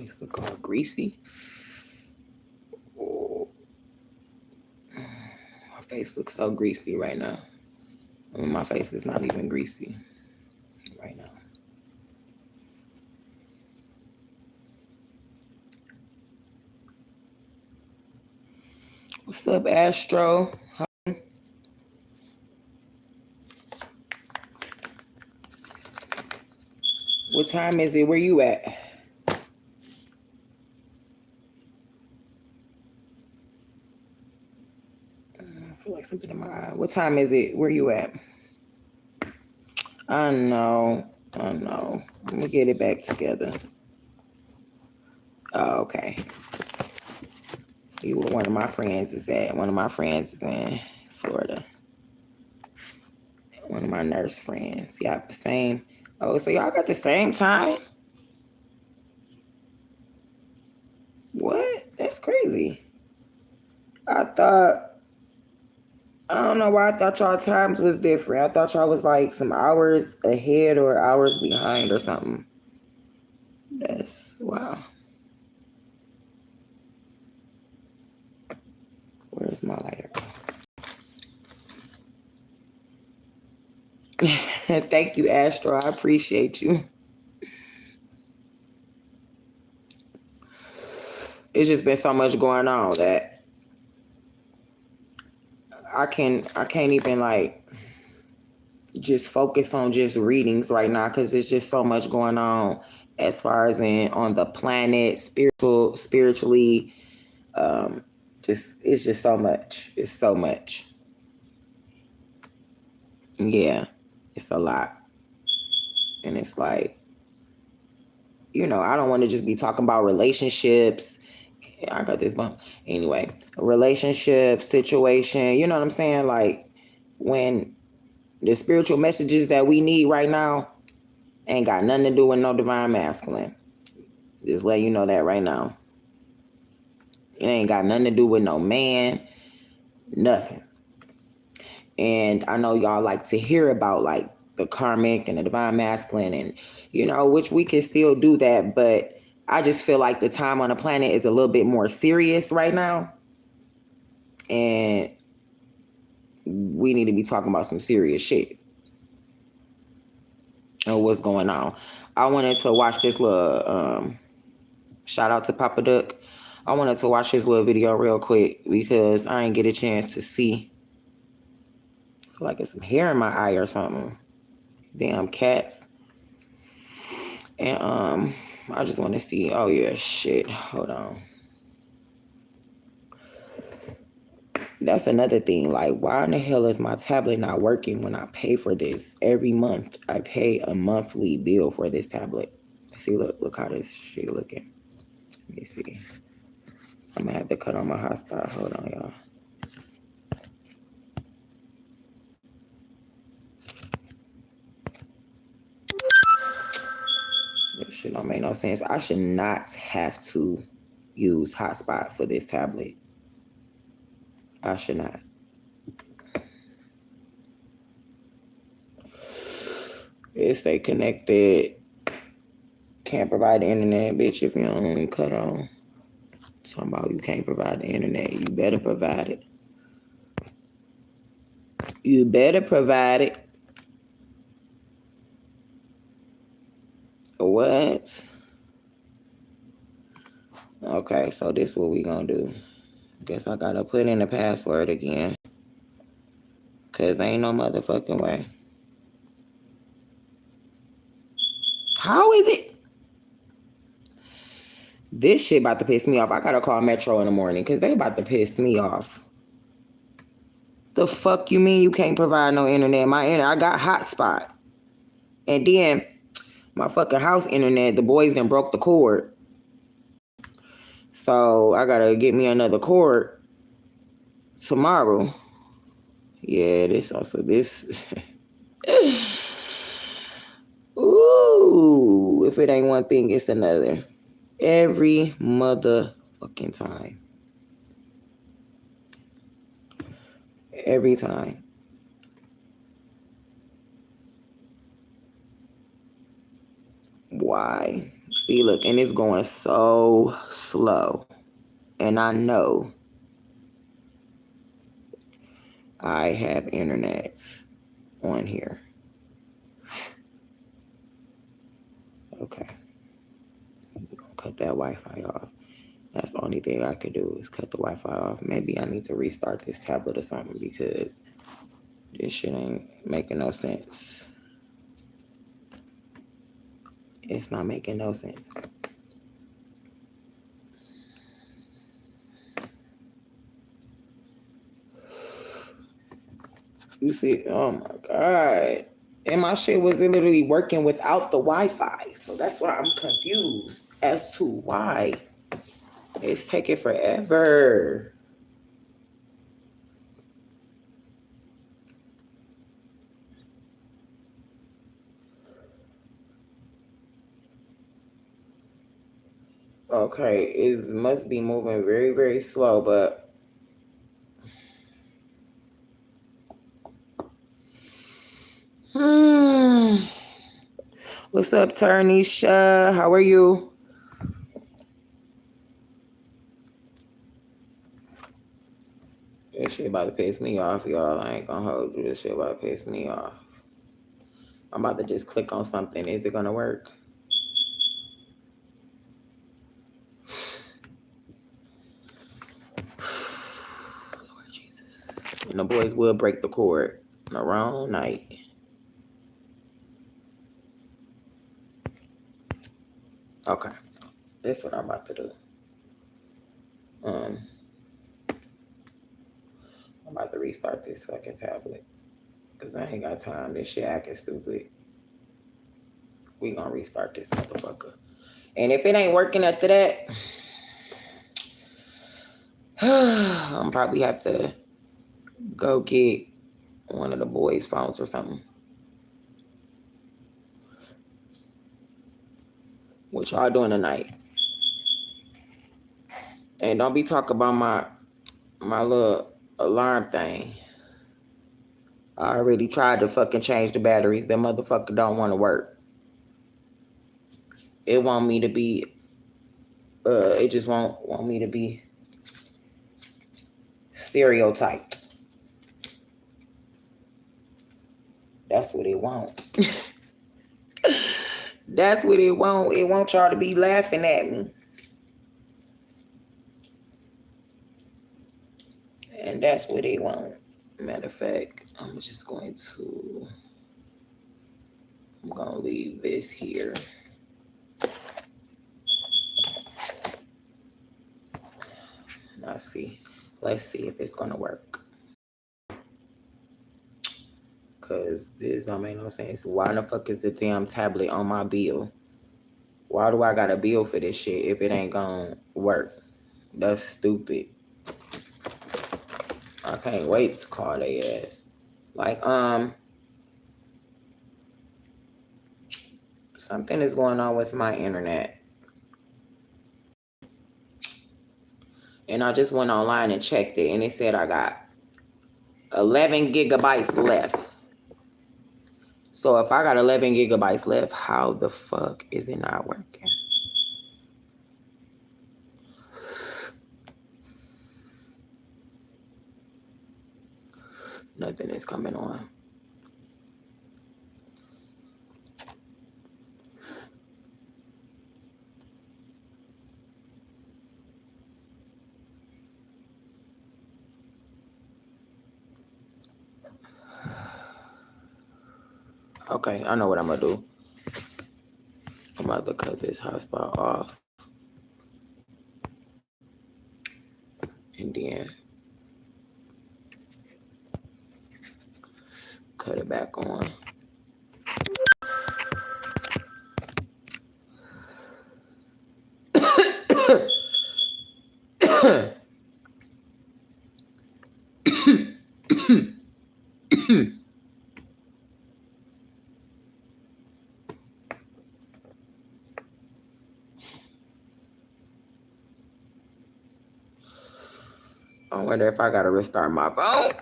face look all greasy. Oh, my face looks so greasy right now. I mean, my face is not even greasy right now. What's up, Astro? What time is it? Where you at? I feel like something in my eye. What time is it? Where you at? I know. Let me get it back together. Oh, okay. You were one of my friends is at. One of my friends is in Florida. One of my nurse friends. Y'all the same. Oh, so y'all got the same time? What? That's crazy. I don't know why I thought y'all times was different. I thought y'all was like some hours ahead or hours behind or something. That's wow. Where's my lighter? Thank you, Astro. I appreciate you. It's just been so much going on that I can't even like just focus on just readings right now because it's just so much going on as far as on the planet, spiritually. It's just so much. It's so much. Yeah, it's a lot. And it's like, I don't want to just be talking about relationships. I got this bump. Anyway, relationship, situation, you know what I'm saying? Like, when the spiritual messages that we need right now ain't got nothing to do with no divine masculine. Just let you know that right now. It ain't got nothing to do with no man, nothing. And I know y'all like to hear about like the karmic and the divine masculine and, which we can still do that. But I just feel like the time on the planet is a little bit more serious right now. And we need to be talking about some serious shit. And what's going on. I wanted to watch this little, shout out to Papa Duck. I wanted to watch this little video real quick because I didn't get a chance to see. I feel like it's some hair in my eye or something. Damn cats. And I just want to see. Oh yeah, shit. Hold on. That's another thing. Like, why in the hell is my tablet not working when I pay for this every month? I pay a monthly bill for this tablet. See, look how this shit looking. Let me see. I'm gonna have to cut on my hotspot. Hold on, y'all. This shit don't make no sense. I should not have to use hotspot for this tablet. I should not. It stay connected. Can't provide the internet, bitch, if you don't cut on. Talking about you can't provide the internet. You better provide it. You better provide it. What? Okay, so this is what we gonna do. Guess I gotta put in the password again. Cause ain't no motherfucking way. How is it? This shit about to piss me off. I gotta call Metro in the morning because they about to piss me off. The fuck you mean you can't provide no internet? I got hotspot. And then my fucking house internet, the boys done broke the cord. So I gotta get me another cord tomorrow. Yeah, this. Ooh, if it ain't one thing, it's another. Every motherfucking time. Every time. Why? See, look, and it's going so slow. And I know I have internet on here. Okay. Cut that Wi-Fi off. That's the only thing I could do is cut the Wi-Fi off. Maybe I need to restart this tablet or something because this shit ain't making no sense. It's not making no sense. You see, oh my God. And my shit was literally working without the Wi-Fi. So that's why I'm confused as to why it's taking forever. Okay, it must be moving very, very slow, but what's up, Tarnisha? How are you? This shit about to piss me off, y'all. I ain't gonna hold you. This shit about to piss me off. I'm about to just click on something. Is it gonna work? Lord Jesus. And the boys will break the cord on the wrong night. Okay. That's what I'm about to do. I'm about to restart this fucking tablet. Because I ain't got time. This shit acting stupid. We gonna restart this motherfucker. And if it ain't working after that, I'm probably have to go get one of the boys' phones or something. What y'all doing tonight? And don't be talking about my little alarm thing. I already tried to fucking change the batteries. That motherfucker don't want to work. It want me to be, it just want me to be stereotyped. That's what it want. That's what it want. It want y'all to be laughing at me. And that's what it want. Matter of fact, I'm gonna leave this here. Let's see if it's gonna work. Cause this don't make no sense. Why the fuck is the damn tablet on my bill? Why do I got a bill for this shit if it ain't gonna work? That's stupid. I can't wait to call their ass. Like, something is going on with my internet. And I just went online and checked it, and it said I got 11 gigabytes left. So if I got 11 gigabytes left, how the fuck is it not working? Nothing is coming on. Okay, I know what I'm gonna do. I'm about to cut this hotspot off. And then cut it back on. I wonder if I gotta restart my phone.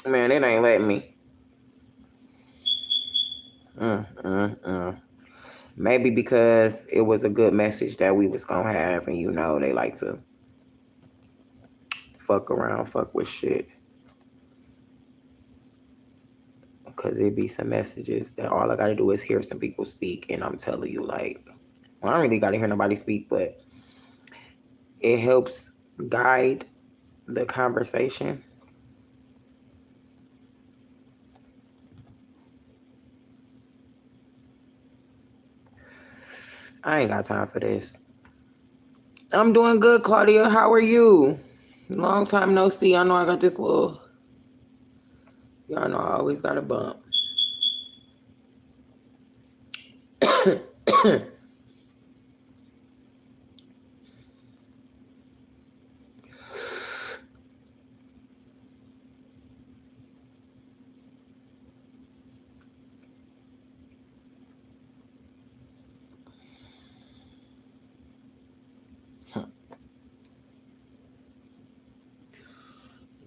Man, it ain't letting me. Maybe because it was a good message that we was gonna have, and you know they like to fuck around, fuck with shit. Because it be some messages that all I gotta do is hear some people speak, and I'm telling you, like, well, I don't really gotta hear nobody speak, but it helps guide the conversation. I ain't got time for this. I'm doing good, Claudia. How are you? Long time no see. I know I got this little. Y'all know I always got a bump.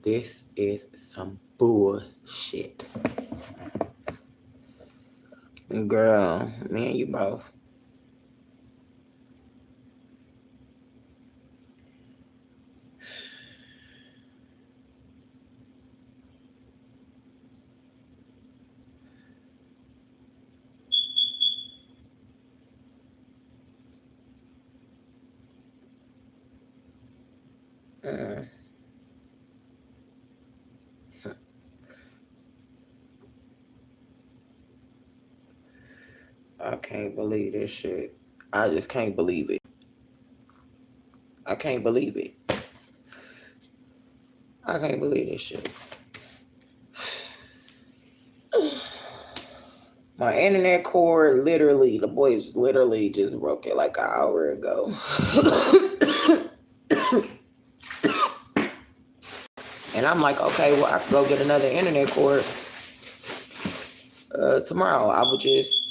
This is some bullshit. Girl, me and you both. I can't believe this shit. I just can't believe it. I can't believe it. I can't believe this shit. My internet cord literally, the boys literally just broke it like an hour ago. And I'm like, okay, well, I could go get another internet cord tomorrow. I would just,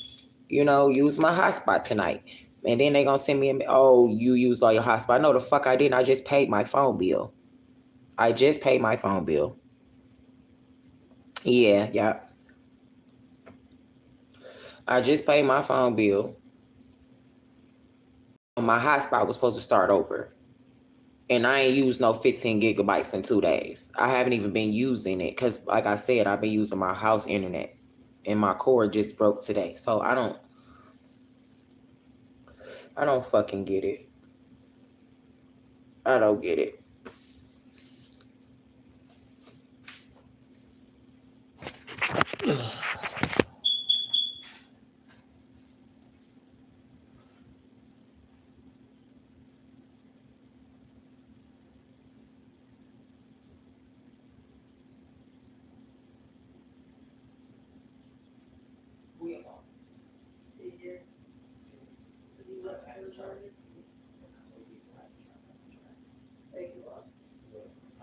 use my hotspot tonight. And then they gonna send me, oh, you used all your hotspot. No, the fuck I didn't. I just paid my phone bill. I just paid my phone bill. Yeah. I just paid my phone bill. My hotspot was supposed to start over. And I ain't used no 15 gigabytes in 2 days. I haven't even been using it because, like I said, I've been using my house internet. And my cord just broke today. So I don't fucking get it. I don't get it.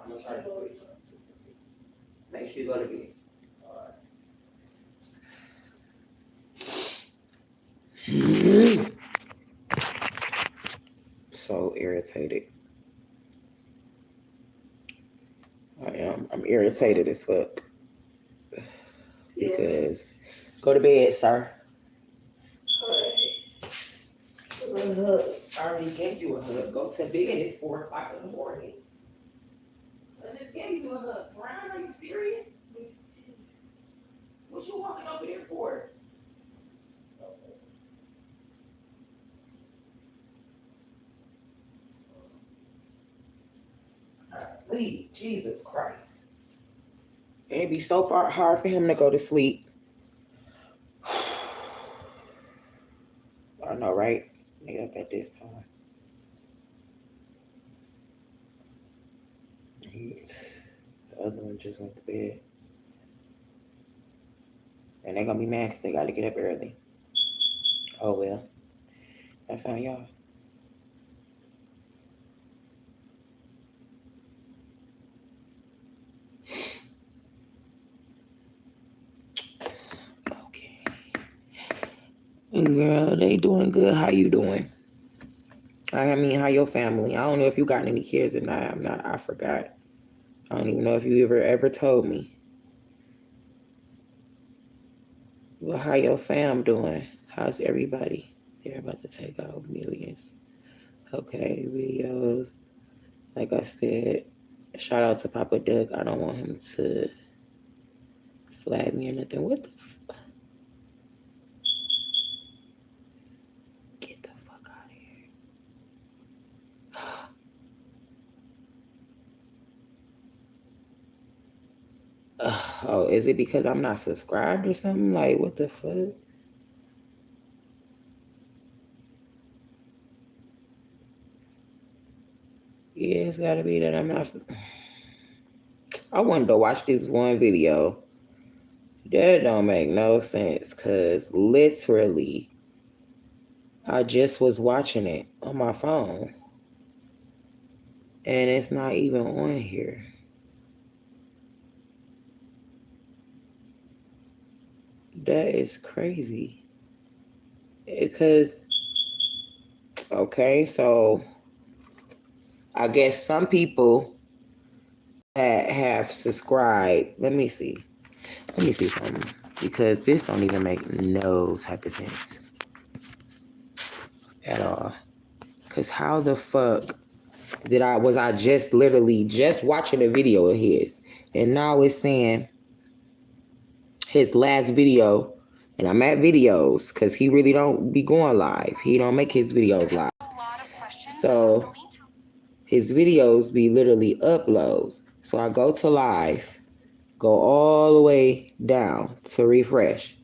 I'm gonna try to go to bed. Make sure you go to bed. So irritated. I am. I'm irritated as fuck. Because go to bed, sir. I already gave you a hug. Go to bed. It's 4 o'clock in the morning. I just gave you a hug. Brian, are you serious? What you walking over there for? Please, Jesus Christ. And it'd be so hard for him to go to sleep. I know, right? They up at this time. The other one just went to bed. And they're gonna be mad because they gotta get up early. Oh well. That's on y'all. Okay. Girl, they doing good. How you doing? I mean, how your family? I don't know if you got any kids or not. I forgot. I don't even know if you ever told me. Well, how your fam doing? How's everybody? They're about to take out millions. Okay, videos. Like I said, shout out to Papa Doug. I don't want him to flag me or nothing. What the Get the fuck out of here. Oh, is it because I'm not subscribed or something? Like, what the fuck? Yeah, it's gotta be that I'm not. I wanted to watch this one video. That don't make no sense, because literally, I just was watching it on my phone. And it's not even on here. That is crazy. Because, okay, so I guess some people that have subscribed, let me see something, because this don't even make no type of sense at all. Because how the fuck was I just literally just watching a video of his, and now it's saying his last video, and I'm at videos because he really don't be going live. He don't make his videos live. So his videos be literally uploads. So I go to live, go all the way down to refresh.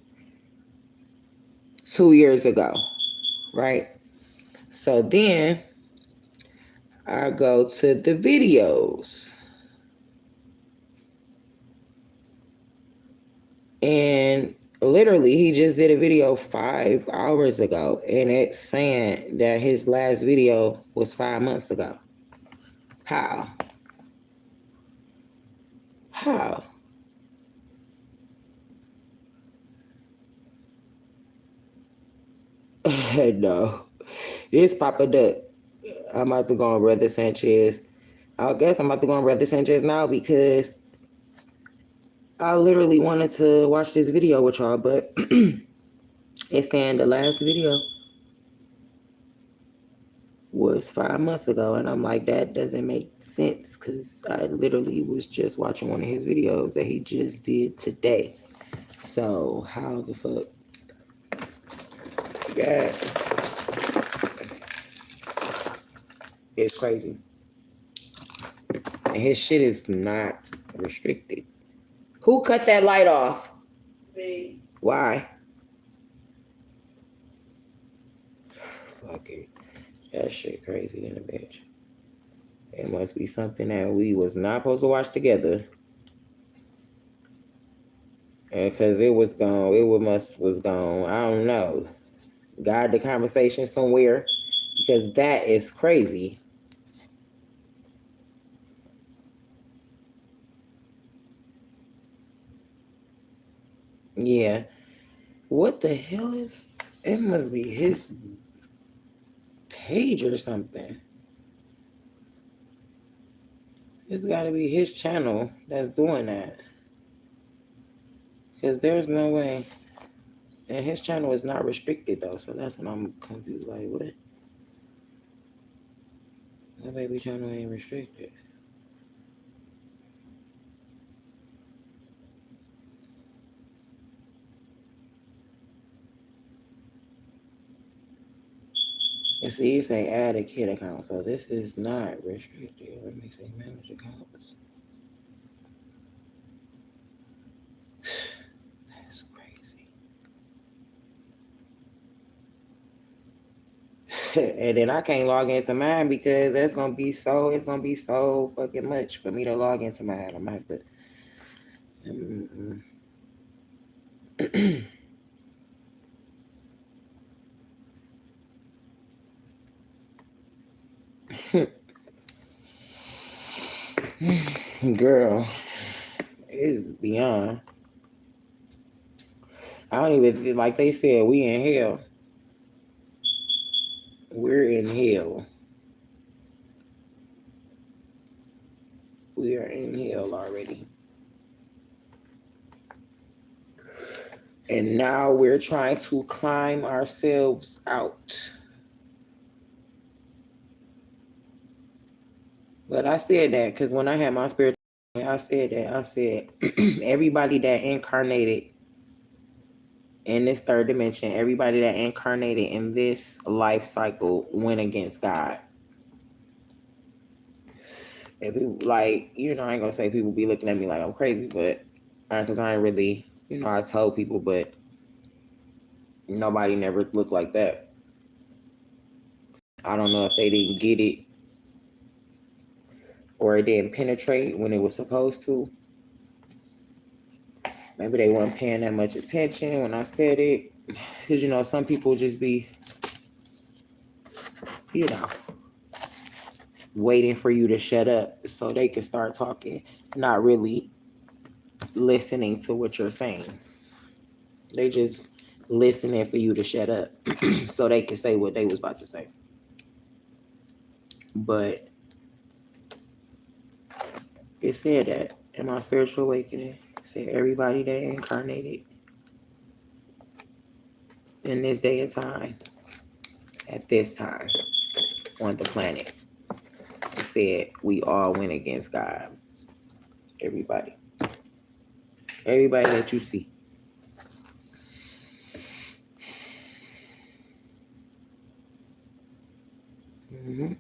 2 years ago, right? So then I go to the videos. And literally, he just did a video 5 hours ago, and it's saying that his last video was 5 months ago. How? How? No. This Papa Duck. I'm about to go on Brother Sanchez. I guess I'm about to go on Brother Sanchez now because I literally wanted to watch this video with y'all, but it's saying the last video was 5 months ago, and I'm like, that doesn't make sense because I literally was just watching one of his videos that he just did today. So how the fuck? Yeah, it's crazy. And his shit is not restricted. Who cut that light off? Me. Why? Fuck it. That shit crazy in a bitch. It must be something that we was not supposed to watch together. And because it was gone, was gone. I don't know. Guide the conversation somewhere, because that is crazy. Yeah. What the hell is... It must be his page or something. It's got to be his channel that's doing that. Because there's no way. And his channel is not restricted, though. So that's when I'm confused. Like, what? My baby channel ain't restricted. And see, you say add a kid account. So this is not restricted. Let me see, manage accounts. That's crazy. And then I can't log into mine because it's gonna be so fucking much for me to log into mine. I might have to. Girl, it's beyond. I don't even, like they said, we in hell. We're in hell. We are in hell already. And now we're trying to climb ourselves out. But I said that because when I had my spiritual, I said that. I said, everybody that incarnated in this third dimension, everybody that incarnated in this life cycle went against God. And people, like, I ain't gonna say people be looking at me like I'm crazy, but because I ain't really, I told people, but nobody never looked like that. I don't know if they didn't get it or it didn't penetrate when it was supposed to. Maybe they weren't paying that much attention when I said it. Because, some people just be, you know, waiting for you to shut up so they can start talking, not really listening to what you're saying. They just listening for you to shut up so they can say what they was about to say. But it said that in my spiritual awakening, it said everybody that incarnated in this day and time, at this time, on the planet, it said we all went against God. Everybody. Everybody that you see. Mm-hmm.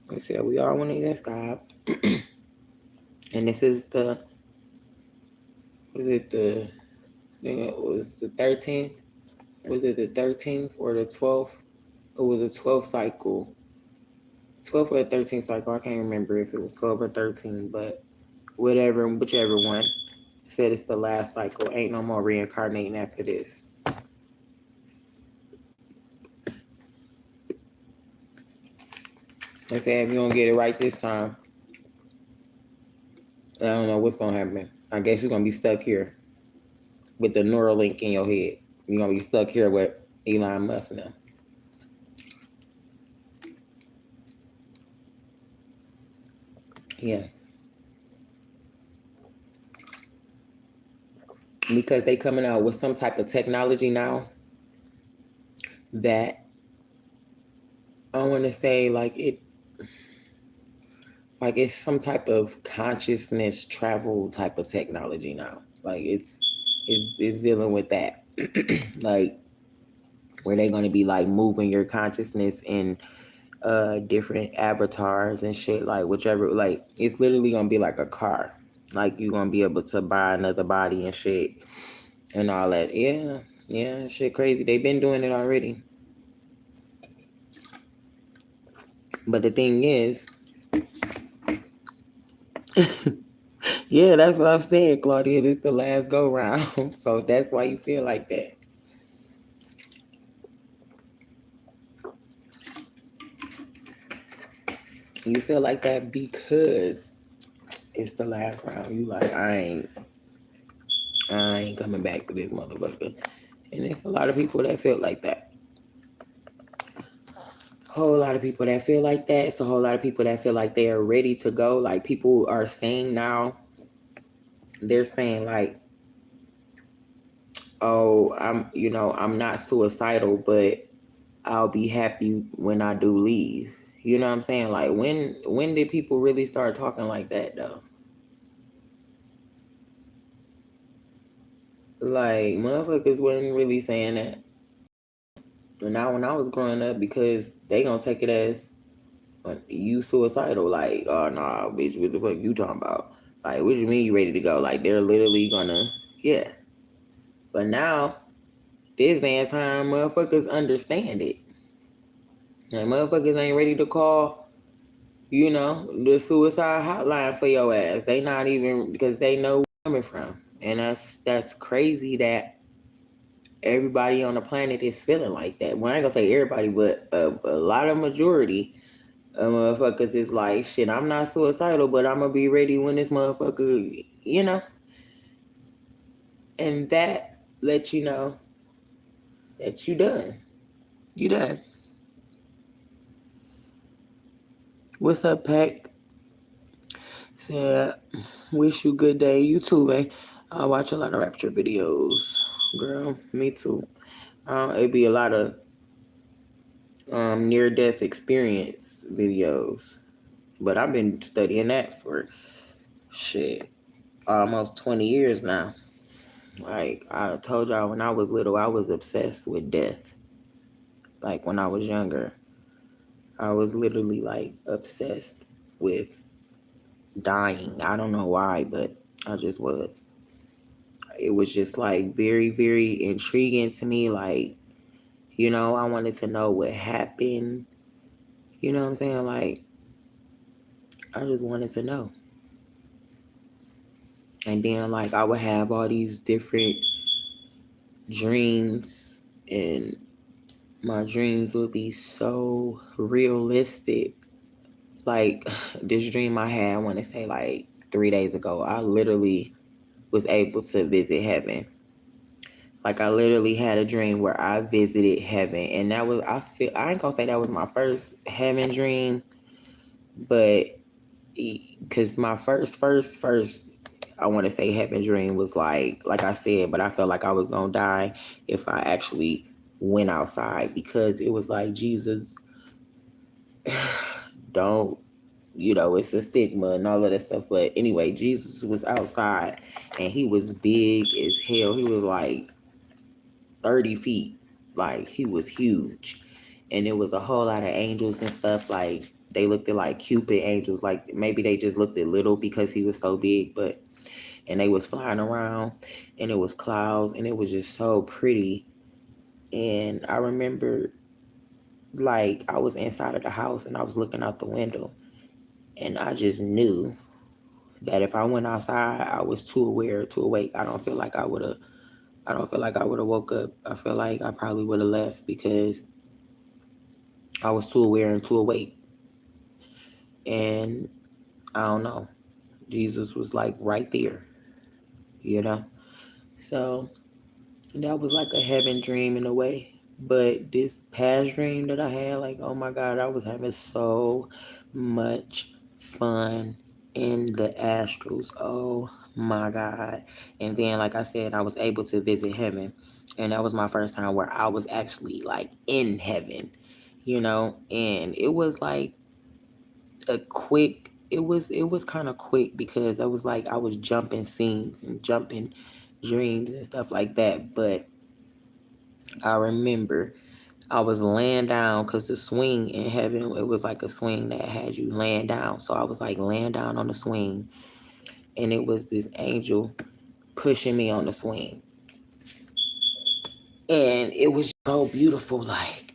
They said we all went against God. And this is it was the 13th? Was it the 13th or the 12th? It was the 12th cycle. 12th or the 13th cycle. I can't remember if it was 12 or 13, but whichever one. Said it's the last cycle. Ain't no more reincarnating after this. They said if you don't get it right this time, I don't know what's gonna happen. I guess you're gonna be stuck here with the Neuralink in your head. You're gonna be stuck here with Elon Musk now. Yeah. Because they coming out with some type of technology now that I want to say like it's some type of consciousness travel type of technology now. Like it's dealing with that. Like where they're going to be like moving your consciousness in different avatars and shit, like whichever, like it's literally going to be like a car. Like you're going to be able to buy another body and shit and all that. Yeah, shit crazy. They've been doing it already. But the thing is, yeah, that's what I'm saying, Claudia. This is the last go round. So that's why you feel like that. You feel like that because it's the last round. You like, I ain't coming back to this motherfucker. And it's a lot of people that feel like that. Whole lot of people that feel like that. It's a whole lot of people that feel like they are ready to go. Like people are saying now, they're saying like, oh, I'm not suicidal, but I'll be happy when I do leave. You know what I'm saying? Like when did people really start talking like that though? Like motherfuckers wasn't really saying that. But now when I was growing up, because they gonna take it as you suicidal, like, oh nah, bitch, what the fuck you talking about? Like, what you mean you ready to go? Like they're literally gonna, yeah. But now, this day and time, motherfuckers understand it. And motherfuckers ain't ready to call, the suicide hotline for your ass. They not even, because they know where you're coming from. And that's crazy that everybody on the planet is feeling like that. Well, I ain't gonna say everybody, but a lot of majority of motherfuckers is like, shit, I'm not suicidal, but I'm gonna be ready when this motherfucker, and that lets you know that you done. You done. What's up, Pack? Said, wish you good day. You too, babe. I watch a lot of rapture videos. Girl, me too. It'd be a lot of near death experience videos. But I've been studying that for shit almost 20 years now. Like I told y'all when I was little, I was obsessed with death. Like when I was younger, I was literally like obsessed with dying. I don't know why, but I just was. It was just like very, very intriguing to me. Like, I wanted to know what happened. You know what I'm saying? Like, I just wanted to know. And then, like, I would have all these different dreams, and my dreams would be so realistic. Like, this dream I had, I want to say, like, 3 days ago, I literally was able to visit heaven. Like I literally had a dream where I visited heaven, and that was I ain't gonna say that was my first heaven dream, but because my first I want to say heaven dream was like I said, but I felt like I was gonna die if I actually went outside, because it was like, Jesus, don't, it's a stigma and all of that stuff. But anyway, Jesus was outside and he was big as hell. He was like 30 feet. Like, he was huge. And it was a whole lot of angels and stuff. Like, they looked at like Cupid angels. Like, maybe they just looked at little because he was so big. And they was flying around. And it was clouds. And it was just so pretty. And I remember, like, I was inside of the house and I was looking out the window. And I just knew that if I went outside, I was too aware, too awake. I don't feel like I would have woke up. I feel like I probably would have left because I was too aware and too awake. And I don't know. Jesus was like right there, you know? So that was like a heaven dream in a way. But this past dream that I had, like, oh my God, I was having so much fun in the astrals. Oh my God. And then, like I said, I was able to visit heaven. And that was my first time where I was actually like in heaven, and it was like it was kind of quick, because I was like, I was jumping scenes and jumping dreams and stuff like that. But I remember I was laying down, because the swing in heaven, it was like a swing that had you laying down. So I was like laying down on the swing, and it was this angel pushing me on the swing. And it was so beautiful. Like,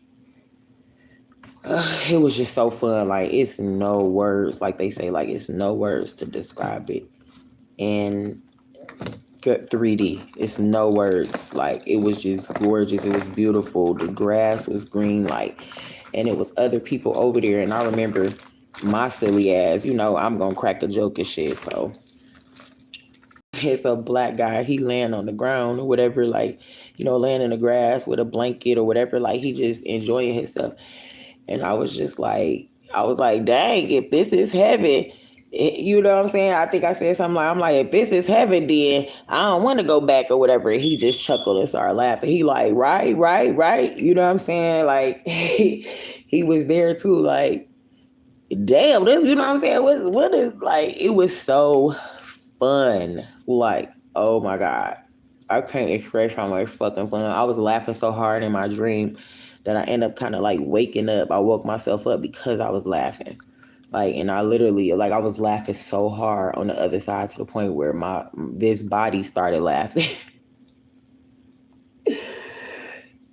it was just so fun. Like, it's no words. Like they say, like, it's no words to describe it. And 3D. It's no words. Like, it was just gorgeous. It was beautiful. The grass was green, like, and it was other people over there. And I remember my silly ass, I'm gonna crack a joke and shit. So it's a black guy. He laying on the ground or whatever, like, laying in the grass with a blanket or whatever. Like, he just enjoying himself. And I was like, dang, if this is heaven, you know what I'm saying? I think I said something like, I'm like, if this is heaven, then I don't want to go back or whatever. And he just chuckled and started laughing. He like, right, right, right. You know what I'm saying? Like, he was there too. Like, damn, this, you know what I'm saying? What is, like, it was so fun. Like, oh my God. I can't express how much fucking fun. I was laughing so hard in my dream that I ended up kind of like waking up. I woke myself up because I was laughing. Like, and I literally, like, I was laughing so hard on the other side to the point where this body started laughing.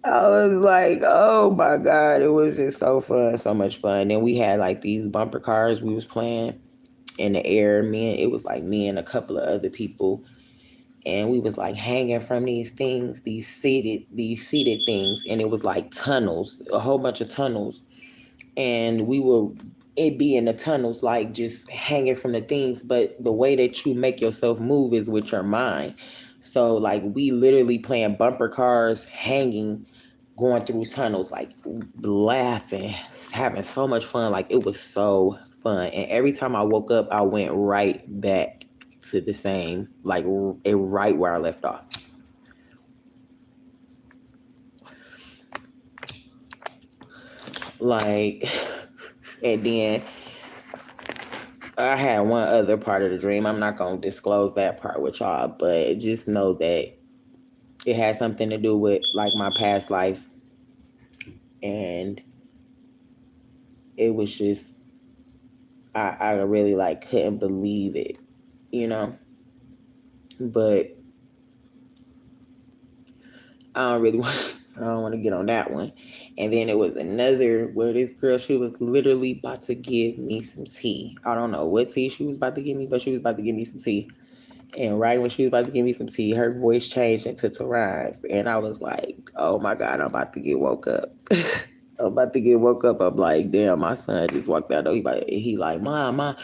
I was like, oh my God, it was just so fun, so much fun. Then we had like these bumper cars we was playing in the air. It was like me and a couple of other people. And we was like hanging from these things, these seated things. And it was like tunnels, a whole bunch of tunnels. And it be in the tunnels, like just hanging from the things. But the way that you make yourself move is with your mind. So like we literally playing bumper cars, hanging, going through tunnels, like laughing, having so much fun. Like, it was so fun. And every time I woke up, I went right back to the same, like right where I left off. Like, and then I had one other part of the dream. I'm not going to disclose that part with y'all, but just know that it had something to do with like my past life. And it was just, I really like couldn't believe it, you know? But I don't really want, I don't want to get on that one. And then it was another where this girl, she was literally about to give me some tea. I don't know what tea she was about to give me, but she was about to give me some tea. And right when she was about to give me some tea, her voice changed into Tara's. And I was like, oh my God, I'm about to get woke up. I'm about to get woke up. I'm like, damn, my son just walked out. He like, Mom.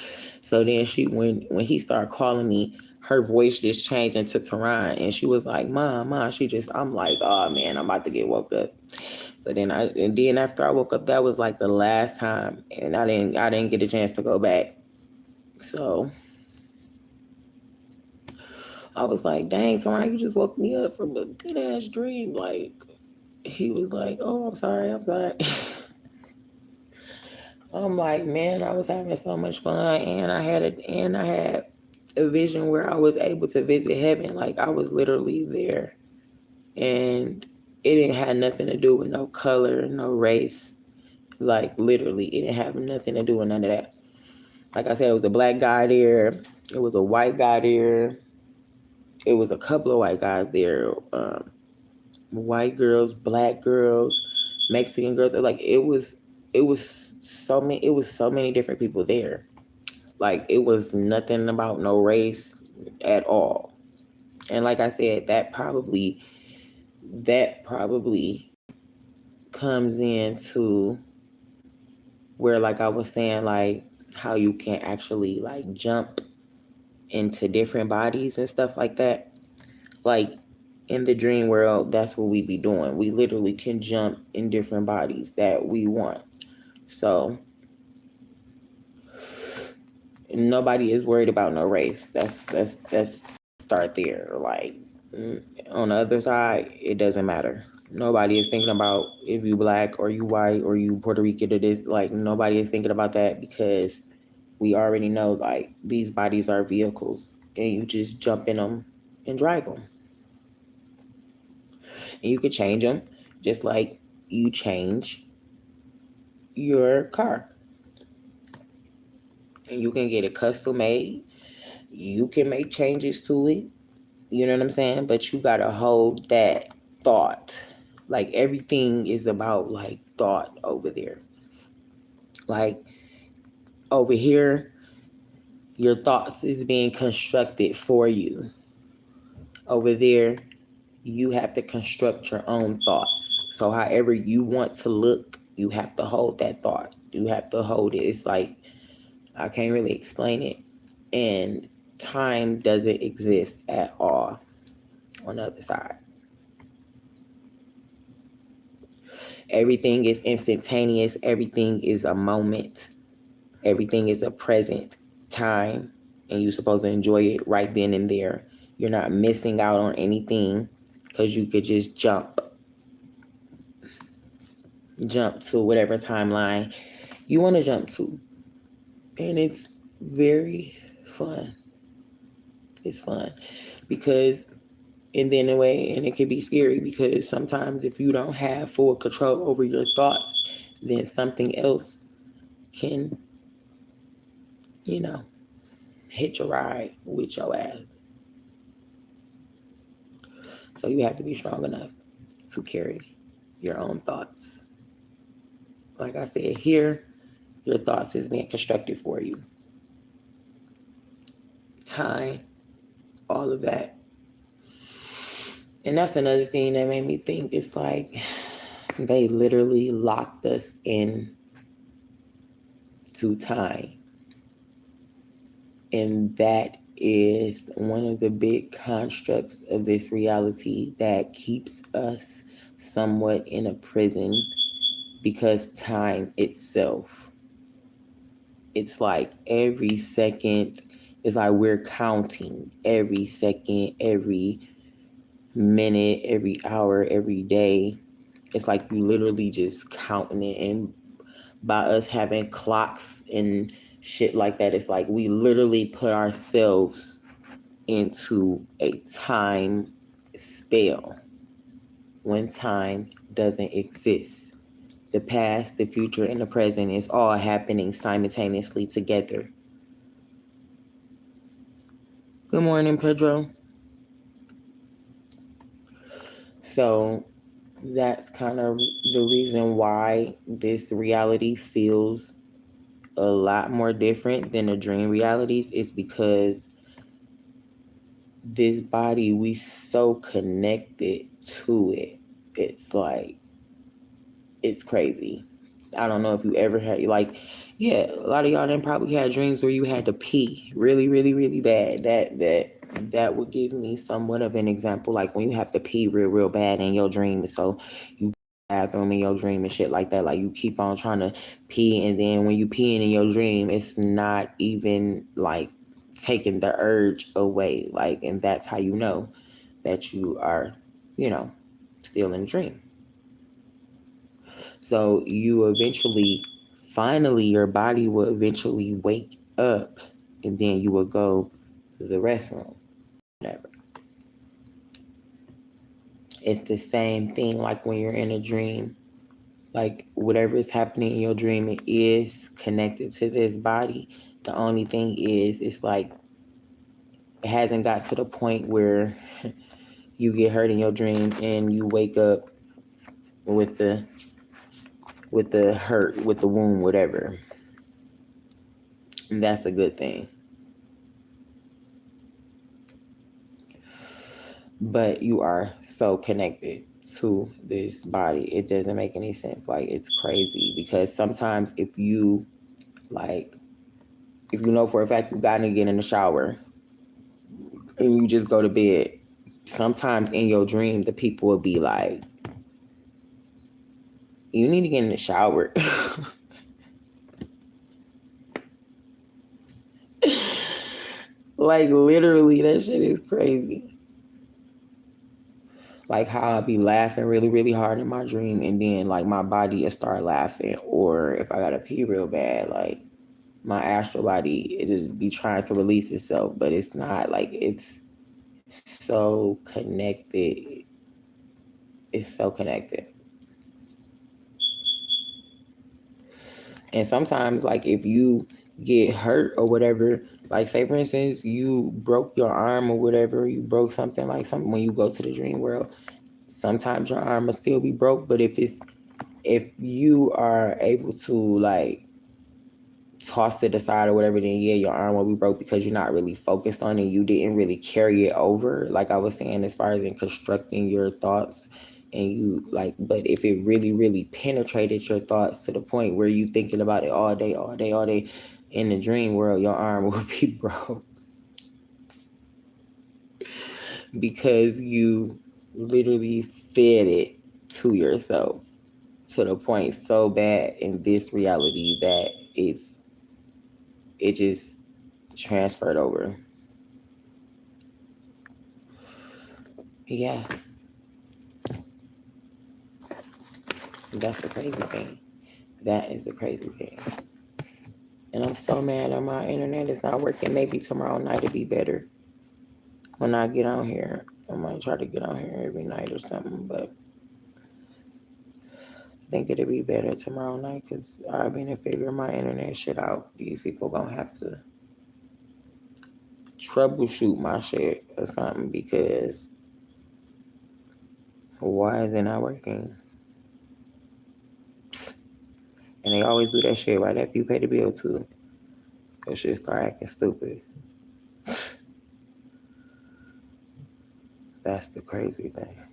So then when he started calling me, her voice just changed into Taran. And she was like, Mom. I'm like, oh man, I'm about to get woke up. So then after I woke up, that was like the last time. And I didn't get a chance to go back. So I was like, dang, Taran, you just woke me up from a good ass dream. Like, he was like, oh, I'm sorry. I'm like, man, I was having so much fun, and I had a vision where I was able to visit heaven. Like, I was literally there, and it didn't have nothing to do with no color, no race. Like, literally, it didn't have nothing to do with none of that. Like I said, it was a black guy there. It was a white guy there. It was a couple of white guys there. White girls, black girls, Mexican girls. Like, it was so many different people there. Like, it was nothing about no race at all. And like I said, that probably comes into where, like I was saying, like how you can actually like jump into different bodies and stuff like that. Like, in the dream world, that's what we be doing. We literally can jump in different bodies that we want. So nobody is worried about no race. That's start there. Like, on the other side, it doesn't matter. Nobody is thinking about if you black or you white or you Puerto Rican or this. Like, nobody is thinking about that, because we already know, like, these bodies are vehicles and you just jump in them and drive them. And you can change them just like you change your car. And you can get it custom made. You can make changes to it. You know what I'm saying? But you gotta hold that thought. Like, everything is about like thought over there. Like, over here, your thoughts is being constructed for you. Over there, you have to construct your own thoughts. So however you want to look, you have to hold that thought. You have to hold it. It's like, I can't really explain it. And time doesn't exist at all on the other side. Everything is instantaneous. Everything is a moment. Everything is a present time. And you're supposed to enjoy it right then and there. You're not missing out on anything, because you could just jump to whatever timeline you want to jump to. And it's very fun. It's fun because, and then in a way, and it can be scary, because sometimes if you don't have full control over your thoughts, then something else can, you know, hit your ride with your ass. So you have to be strong enough to carry your own thoughts. Like I said, here, your thoughts is being constructed for you. Time, all of that. And that's another thing that made me think. It's like they literally locked us in to time. And that is one of the big constructs of this reality that keeps us somewhat in a prison, because time itself it's like every second, it's like we're counting every second, every minute, every hour, every day. It's like you literally just counting it. And by us having clocks and shit like that, it's like we literally put ourselves into a time spell when time doesn't exist. The past, the future, and the present is all happening simultaneously together. Good morning, Pedro. So that's kind of the reason why this reality feels a lot more different than the dream realities, is because this body, we so connected to it. It's like, it's crazy. I don't know if you ever had, like, yeah, a lot of y'all then probably had dreams where you had to pee really, really, really bad. That would give me somewhat of an example, like when you have to pee real, real bad in your dream. So you bathroom in your dream and shit like that. Like you keep on trying to pee, and then when you peeing in your dream, it's not even like taking the urge away. Like, and that's how you know that you are, you know, still in a dream. So you eventually, finally, your body will eventually wake up, and then you will go to the restroom. Whatever. It's the same thing like when you're in a dream. Like whatever is happening in your dream, it is connected to this body. The only thing is, it's like it hasn't got to the point where you get hurt in your dream and you wake up with the hurt, with the wound, whatever. And that's a good thing. But you are so connected to this body. It doesn't make any sense. Like, it's crazy, because sometimes if you know for a fact you gotta get in the shower and you just go to bed, sometimes in your dream the people will be like, you need to get in the shower. Like, literally, that shit is crazy. Like how I'll be laughing really, really hard in my dream, and then like my body will start laughing. Or if I gotta pee real bad, like my astral body, it just be trying to release itself, but it's not. Like, it's so connected. It's so connected. And sometimes, like, if you get hurt or whatever, like, say for instance, you broke your arm or whatever, you broke something, like something, when you go to the dream world, sometimes your arm will still be broke. But if you are able to, like, toss it aside or whatever, then yeah, your arm will be broke because you're not really focused on it. You didn't really carry it over, like I was saying, as far as in constructing your thoughts. And you, like, but if it really, really penetrated your thoughts to the point where you thinking about it all day, all day, all day, in the dream world, your arm will be broke because you literally fed it to yourself to the point so bad in this reality that it just transferred over. Yeah, that's the crazy thing. That is the crazy thing. And I'm so mad that my internet is not working. Maybe tomorrow night it'll be better when I get on here. I might try to get on here every night or something, but I think it'll be better tomorrow night because I've been to figure my internet shit out. These people gonna have to troubleshoot my shit or something, because why is it not working? And they always do that shit right after you pay the bill too. Cause shit start acting stupid. That's the crazy thing.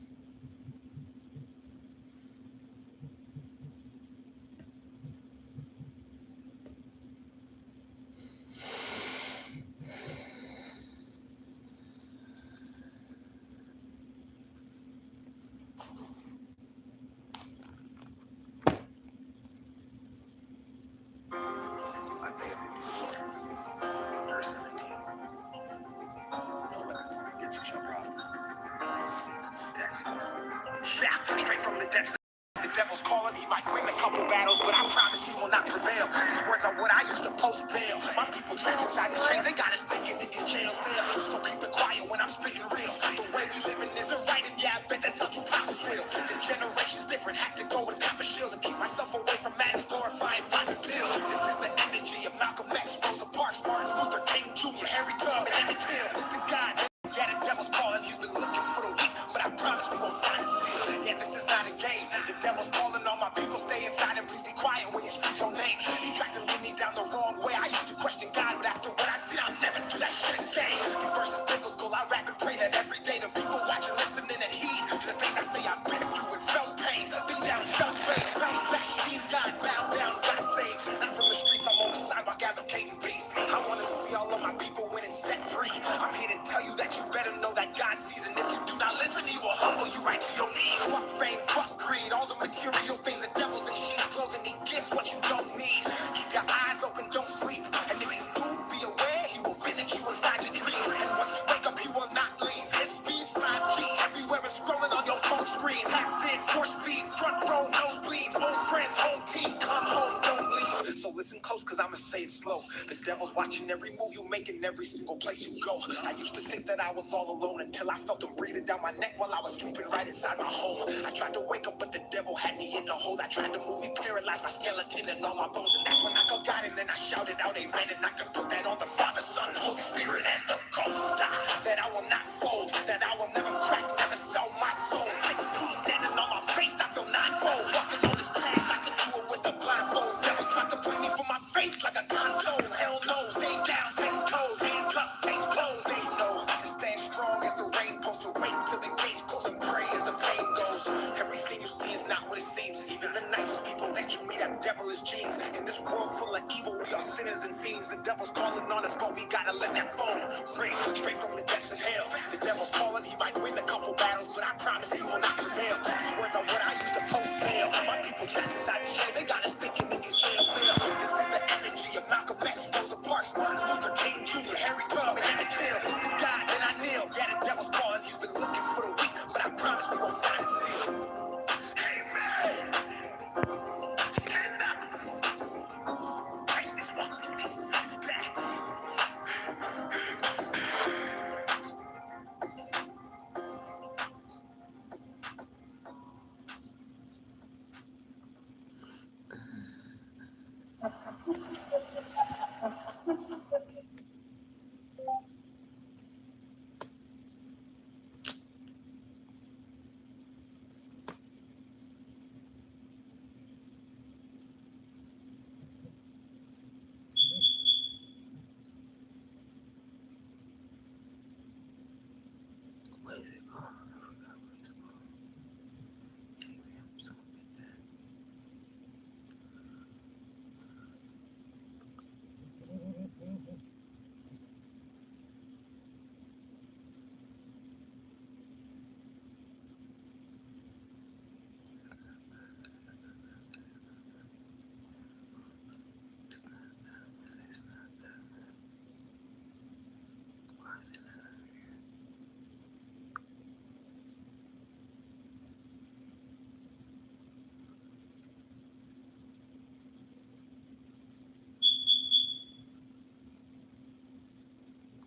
the depths. The devil's calling, he might win a couple battles, but I promise he will not prevail. These words are what I used to post bail. My people trapped inside these chains, they got us thinking in these jail cells. So keep it quiet when I'm spitting real. The way we living isn't right, and yeah, I bet that's how you probably feel. This generation's different, had to go with copper shields and keep myself away from madness, glorifying popping pills. This is the energy of Malcolm X, Rosa Parks, Martin Luther King Jr., Harry Tubman, and Emmett Till. Look to God, yeah, the devil's calling, he's been looking for the weak, but I promise we won't sign and seal. Yeah, this is not a game. The devil's calling on my people, stay inside and please be quiet when you speak your name. He tried to lead me down the wrong way. I used to question God, but after what I've seen, I'll never do that shit again. These verses biblical, I rap and pray that every day the people watching, listening, and heed to the things I say I've been through and felt pain. Been down, felt praise, bounced back, seen God, bow down, got saved. Not from the streets, I'm on the sidewalk advocating peace. I want to see all of my people win and set free. I'm here to tell you that you better know that God sees, and if you do not listen, he will humble you right to your knees. Fuck fame, fuck greed, all the material things, the devils and sheep's clothing, he gives what you don't need. Keep your eyes open, don't sleep, and if you do, be aware, he will visit you inside your dreams. And once you wake up, he will not leave. His speed's 5G, everywhere and scrolling on your phone screen. Half in, force speed, front row, nosebleeds, old friends, home team, come home, don't leave. So listen close, cause I'ma say it slow. The devil's watching every move you make in every single place you go. I used to think that I was all alone until I felt him breathing down my neck while I was sleeping right inside my home. I tried to wake up, but the devil had me in the hole. I tried to move, he paralyzed my skeleton and all my bones. And that's when I got God, and then I shouted out amen. And I could put that on the Father, Son, Holy Spirit, and the Ghost. That I will not fold, that I will never crack, never sell my soul. 6'2", standing on my faith, I feel ninefold. Walking on this path, I can do it with a blindfold. Devil tried to play me for my face like a console. Hell no, stay down, 10 toes, hands up, case closed. They know to stand strong as the rain post, to wait till the gates close and pray as the pain goes. Everything you see is not what it seems. Even the nicest people that you meet have devilish genes. In this world full of evil, we are sinners and fiends. The devil's calling on us, but we gotta let that phone ring straight from the depths of hell. The devil's calling, he might win a couple battles, but I promise he will not prevail. These words are what I used to post bail. My people trapped inside these chains, they got us thinking in these jail cells. This is the energy of Malcolm X, Rosa Parks, Martin Luther King Jr., Harry Tubman, and Emmett Till. Look to God, then I kneel. Yeah, the devil's calling, he's been looking for the weak, but I promise we won't sign and seal. Amen. Stand up. Greatness walks with me. Stats. What is it called? I forgot what it's called. It's not that. Why is it not here?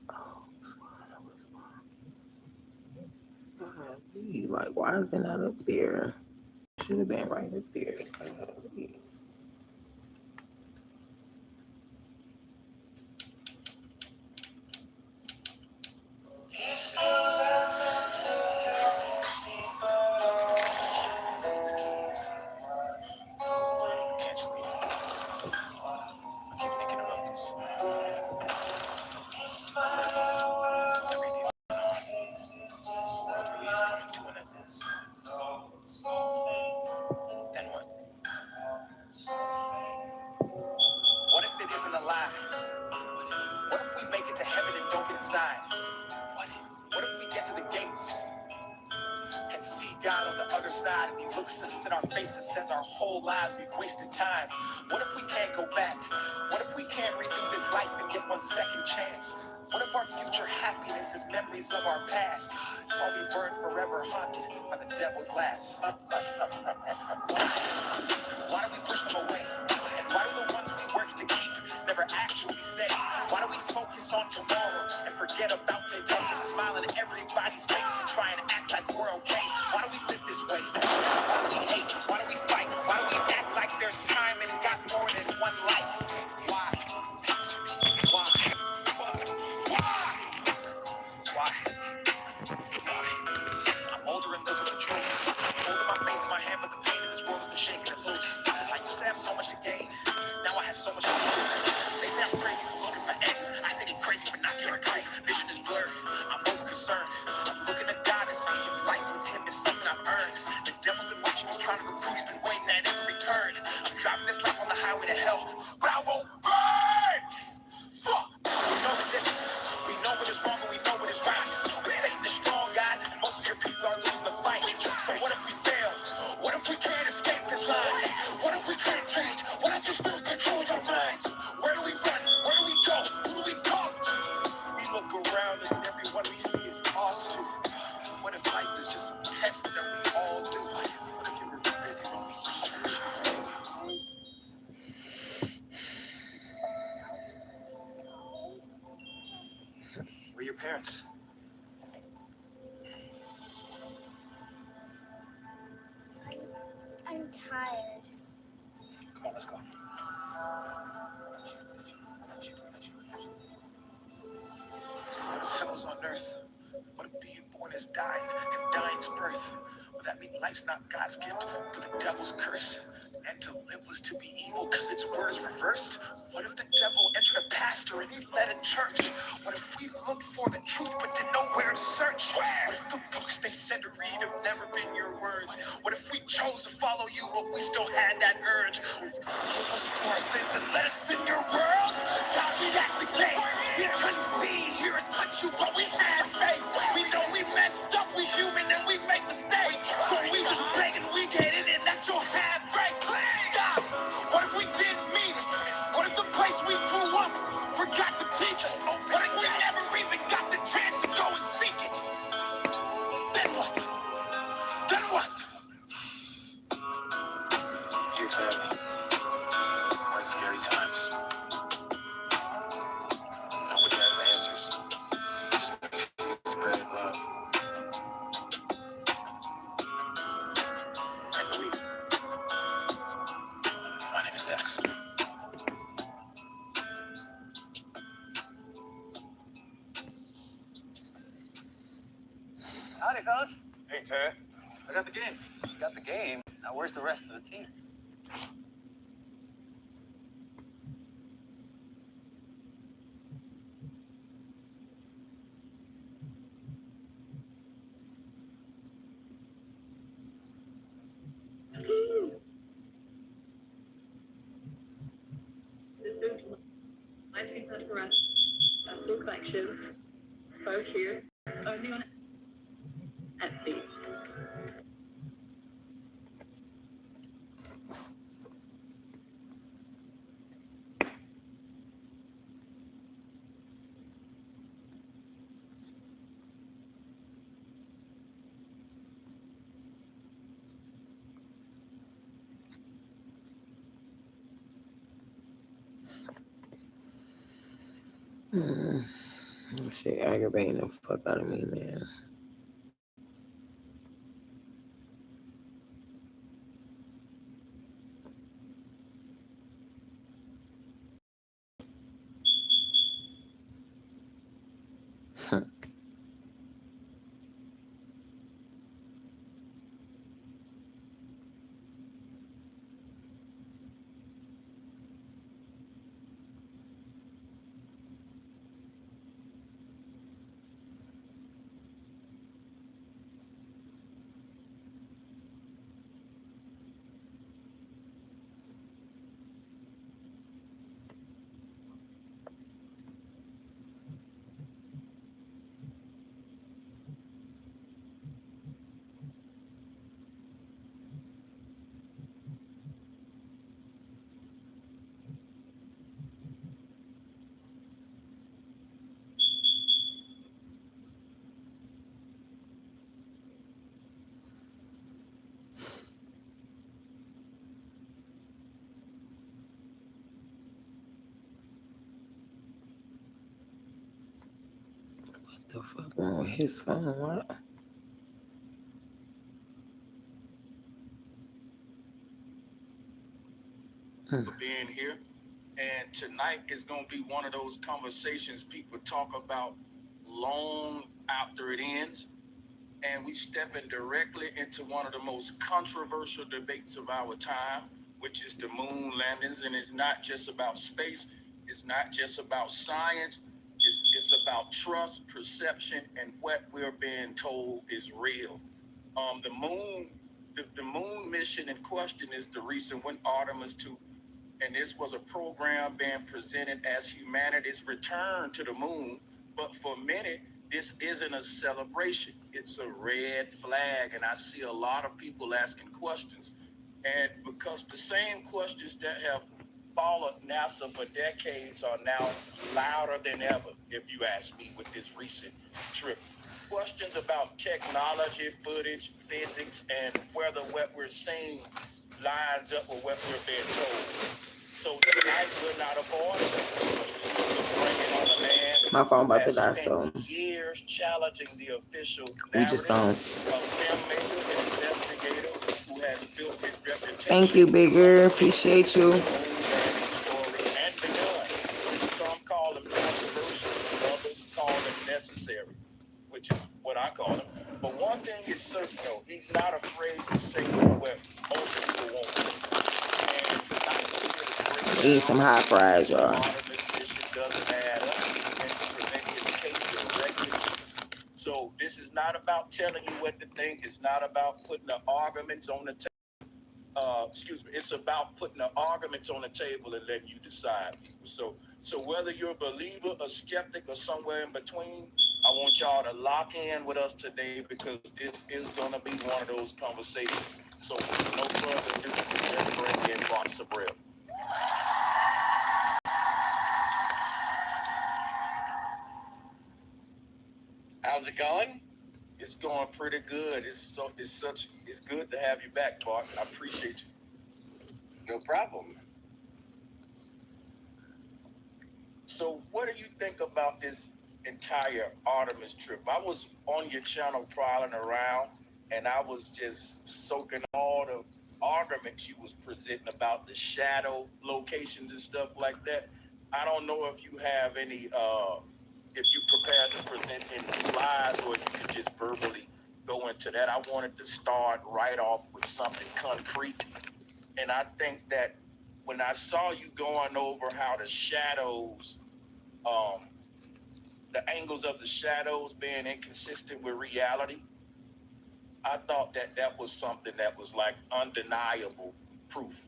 Oh, what's going on? Golly, like, why is it not up there? Should have been right up there. Golly. Can't sleep. I keep thinking about this. Everything really is coming to an end. Then what? What if it isn't a lie? What if we make it to heaven and don't get inside? What if we get to the gates and see God on the other side, and he looks us in our faces, says our whole lives we've wasted time? What if we can't go back? What if we can't redo this life and get one second chance? What if our future happiness is memories of our past, while we burn forever haunted by the devil's laughs? Why do we push them away? And why do the ones we work to keep never actually stay? Why do we focus on tomorrow and forget about today? And smile in everybody's face and try and act like we're okay? Why do we live this way? Why do we hate? Why do we fight? Why do we act like there's time and got more than one life? Why? Answer me. Why? Why? Why? I'm older and looking for truth. Holding my faith in my hand, but the pain in this world has been shaking it loose. I used to have so much to gain. Now I have so much to lose. They say I'm crazy for looking for answers. I say they're crazy for not giving life. Vision is blurred. I'm over concerned. I'm looking at God to see if life with Him is something I've earned. The devil's been watching, he's trying to recruit. He's been waiting at every turn. I'm driving this life on the highway to hell, but I won't burn. Fuck. We know the difference. We know what is wrong and we know what is right. But Satan is strong, God, and most of your people are losing the fight. So what if we fail? What if we can't escape this life? What if we can't change? What if it still controls our minds? Where do we run? Where do we go? Who do we talk to? We look around and everyone we see is lost to. What if life is just some test that we all do? What if you were busy when we called you? Where are your parents? I'm tired. Come on, let's go. What if hell's on earth? What if being born is dying and dying's birth? Would that mean life's not God's gift, but the devil's curse? And to live was to be evil because its word is reversed? What if the devil entered a pastor and he led a church? What if we looked for the truth but didn't know where to search? What if the books they said to read have never been your words? What if we chose to follow you but we still had that urge? Forgive us for our sins and let us in your world? God, we at the gates. We couldn't see, hear, or touch you, but we had faith. We know we messed up, we human and we make mistakes. So we just beg and we get in it, that you'll have grace. God, what if we didn't mean it? What if the place we grew up forgot to teach us? What if we never even got the chance to go and seek it? Then what? Then what? Dear family, what scary times. Nobody has the answers. Just spread love and believe. My name is Dex. Howdy, fellas. Hey, Ted. I got the game. You got the game. Now, where's the rest of the team? This is my 2,000 personal collection. So cute. Only on Etsy. Shit aggravating the fuck out of me, man. The fuck wrong with his phone? What? For being here. And tonight is going to be one of those conversations people talk about long after it ends. And we stepping directly into one of the most controversial debates of our time, which is the moon landings. And it's not just about space. It's not just about science. It's about trust, perception, and what we're being told is real. The moon mission in question is the recent one, Artemis 2. And this was a program being presented as humanity's return to the moon. But for many, this isn't a celebration. It's a red flag. And I see a lot of people asking questions. And because the same questions that have followed NASA for decades are now louder than ever, if you ask me, with this recent trip. Questions about technology, footage, physics, and whether what we're seeing lines up with what we're being told. So tonight we're not avoiding we're bringing on a man My phone who about to has die, spent so years challenging the official we just narrative, don't. a filmmaker and investigator who has built his reputation. Thank you, Bigger. Appreciate you. Story and beyond. Some call them controversial, others call them necessary, which is what I call them. But one thing is certain, though, he's not afraid to say what most people won't say. And tonight we're here to break Eat some hot fries, y'all. doesn't add up and to present his case directly. So this is not about telling you what to think. It's not about putting the arguments on the table. It's about putting the arguments on the table and letting you decide. So whether you're a believer, a skeptic, or somewhere in between, I want y'all to lock in with us today because this is going to be one of those conversations. So no further ado, let's bring in Mark Sabrell. How's it going? It's going pretty good. It's good to have you back, Mark. I appreciate you. No problem. So what do you think about this entire Artemis trip? I was on your channel prowling around, and I was just soaking all the arguments you was presenting about the shadow locations and stuff like that. I don't know if you have any, if you prepared to present any slides or if you could just verbally go into that. I wanted to start right off with something concrete. And I think that when I saw you going over how the shadows, the angles of the shadows being inconsistent with reality, I thought that was something that was like undeniable proof.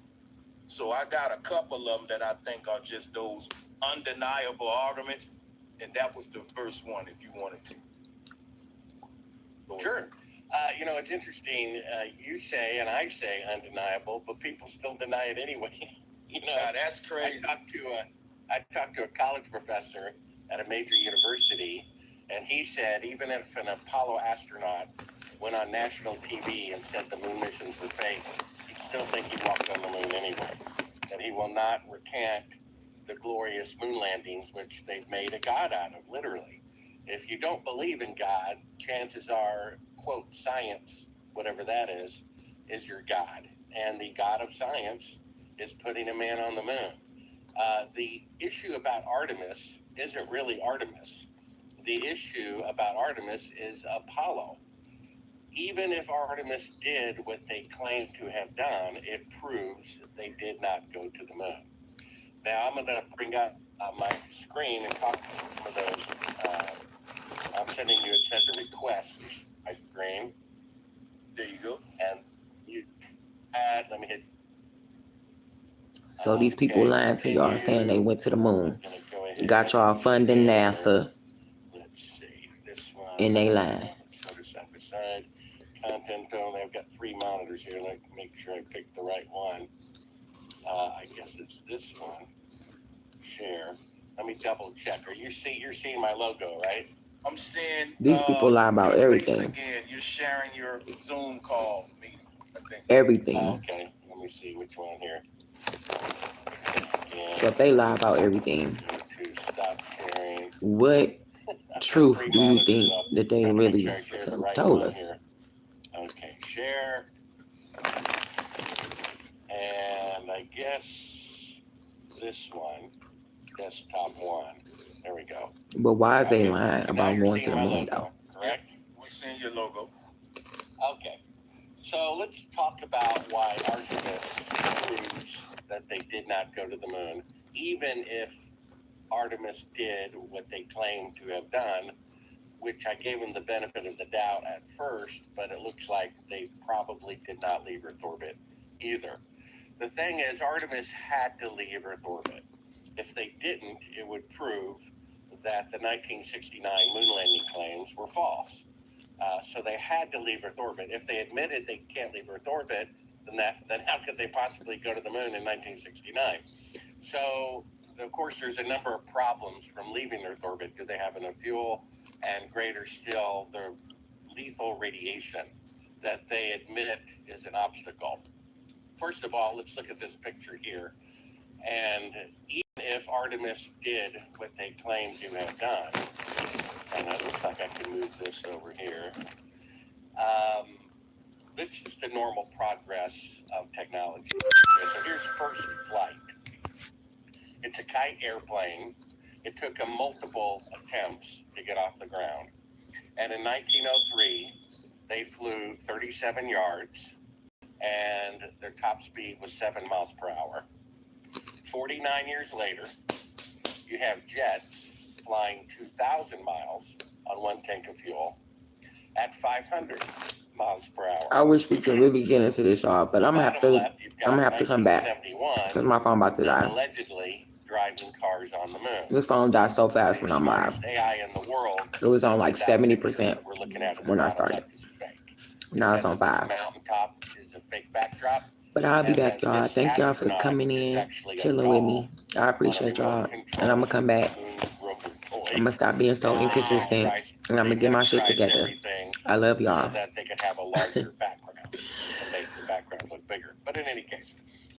So I got a couple of them that I think are just those undeniable arguments, and that was the first one if you wanted to. Sure. It's interesting. You say and I say undeniable, but people still deny it anyway. That's crazy. I talked to a college professor at a major university, and he said even if an Apollo astronaut went on national TV and said the moon missions were fake, he'd still think he walked on the moon anyway. That he will not recant the glorious moon landings, which they've made a god out of, literally. If you don't believe in God, chances are, quote, science, whatever that is your God. And the God of science is putting a man on the moon. The issue about Artemis isn't really Artemis. The issue about Artemis is Apollo. Even if Artemis did what they claim to have done, it proves that they did not go to the moon. Now I'm going to bring up my screen and talk to some of those. I'm sending you, it says a request, my screen. There you go. And you let me hit. So these people lying to y'all saying they went to the moon. Got y'all funding NASA. Let's see, this one. And they lying. Content zone, I've got 3 monitors here. Let me make sure I pick the right one. I guess it's this one. Share. Let me double check. You're seeing my logo, right? I'm seeing these people lie about everything. Again, you're sharing your Zoom call meeting, I think. Everything. Okay, let me see which one here. So if they lie about everything, To stop sharing. what truth Free do you monitors think up. that they Trying to really make sure I share the right told one us? here. Okay, share. And I guess this one, desktop one. There we go. But why is they Okay, lying so now about you're going to seeing the my moon, though? logo, correct? We're seeing your logo. Okay. So let's talk about why Artemis proves that they did not go to the moon, even if Artemis did what they claim to have done, which I gave them the benefit of the doubt at first, but it looks like they probably did not leave Earth orbit either. The thing is, Artemis had to leave Earth orbit. If they didn't, it would prove that the 1969 moon landing claims were false. So they had to leave Earth orbit. If they admitted they can't leave Earth orbit, then how could they possibly go to the moon in 1969? So, of course, there's a number of problems from leaving Earth orbit. Do they have enough fuel? And greater still, the lethal radiation that they admit is an obstacle. First of all, let's look at this picture here. And even if Artemis did what they claim to have done, and it looks like I can move this over here. This is the normal progress of technology. Okay, so here's first flight. It's a kite airplane. It took them multiple attempts to get off the ground. And in 1903, they flew 37 yards, and their top speed was 7 miles per hour. 49 years later, you have jets flying 2,000 miles on 1 tank of fuel at 500 miles per hour. I wish we could really get into this, y'all, but I'm gonna have to come back because my phone about to die. Allegedly driving cars on the moon. This phone dies so fast when I'm live. AI in the world. It was on like 70% We're looking at when I started. Now it's on 5. Mountaintop is a fake backdrop. But I'll be back, y'all. Thank y'all for coming in, chilling with me. I appreciate y'all, and I'm gonna come back. I'm gonna stop being so inconsistent, and I'm gonna get my shit together. I love y'all. So that they could have a larger background and make the background look bigger. But in any case,